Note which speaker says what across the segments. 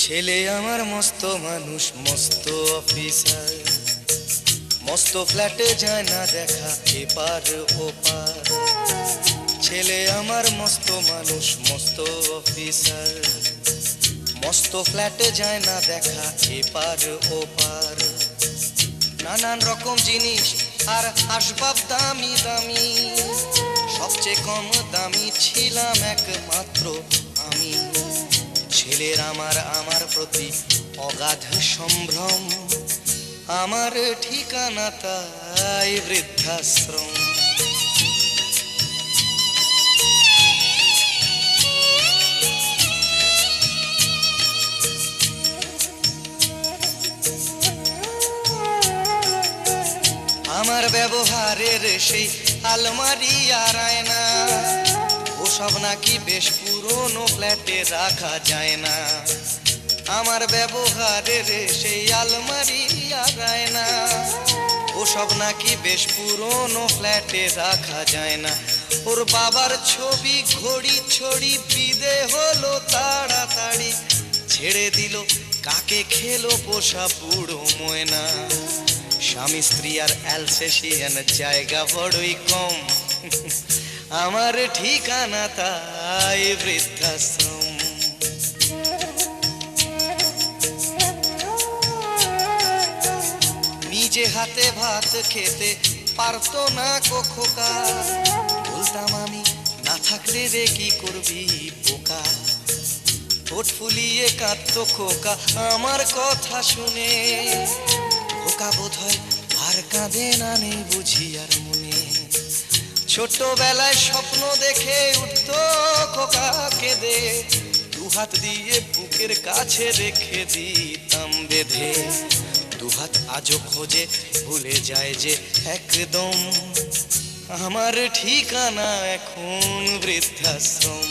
Speaker 1: ছেলে আমার মস্ত মানুষ, মস্ত অফিসার, মস্ত ফ্ল্যাটে যায় না দেখা এপার ওপার। ছেলে আমার মস্ত মানুষ, মস্ত অফিসার, মস্ত ফ্ল্যাটে যায় না দেখা এপার ওপার। নানান রকম জিনিস আর আসবাব দামি দামি, সবচেয়ে কম দামি ছিলাম একমাত্র আমি। ছেলের আমার প্রতি অগাধ সম্ভ্রম, আমার ঠিকানা তাই বৃদ্ধাশ্রম। আমার ব্যবহারের সেই আলমারি আর আয়না, ওসব নাকি বেশ পুরনো ফ্ল্যাটে রাখা যায় না। আমার ব্যবহারের সেই আলমারি আর আয়না, ওসব নাকি বেশ পুরনো ফ্ল্যাটে রাখা যায় না। ওর বাবার ছবি ঘড়ি ছড়ি বিদে হলো তাড়াতাড়ি, ছেড়ে দিল কাকে খেলো পোষা বুড়ো ময়না। স্বামী স্ত্রী আর অ্যালসেশিয়ান জায়গা বড়ই কম, আমার ঠিকানা তাই বৃদ্ধাশ্রম। নিজে হাতে ভাত খেতে পারতো না খোকা, বলতাম আমি না থাকলে রে কি করবি বোকা। ঠোঁট ফুলিয়ে কাঁদতো খোকা আমার কথা শুনে, খোকা বোধহয় আর কাঁদে না, নেই বুঝি আর মনে। ছোটবেলায় স্বপ্ন দেখে উঠতো খোকা কেঁদে, দুহাত দিয়ে বুকের কাছে রেখে দিতাম বেঁধে। দুহাত আজও খোঁজে ভুলে যায় যে একদম, আমার ঠিকানা এখন বৃদ্ধাশ্রম।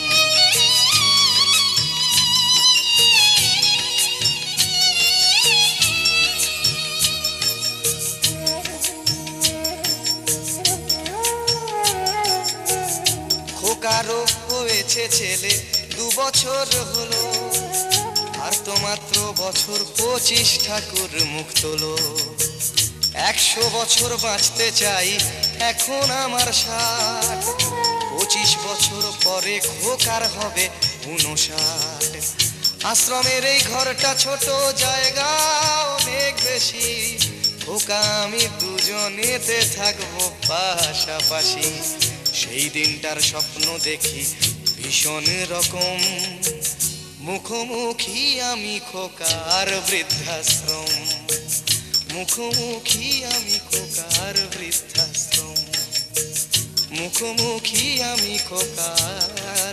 Speaker 1: খোকারও হয়েছে ছেলে 2 বছর হলো, আর তো মাত্র বছর 25 ঠাকুর মুখ তোলো। 100 বছর বাঁচতে চাই এখন আমার 60, 25 বছর পরে খোকার হবে 59। আশ্রমের এই ঘরটা ছোট, জায়গা অনেক বেশি, খোকা আমি দুজনেতে থাকবো পাশাপাশি। সেই দিনটার স্বপ্ন দেখি ভীষণ রকম, মুখোমুখি আমি খোকার বৃদ্ধাশ্রম, মুখোমুখি আমি খোকার বৃদ্ধাশ্রম, মুখোমুখি আমি খোকার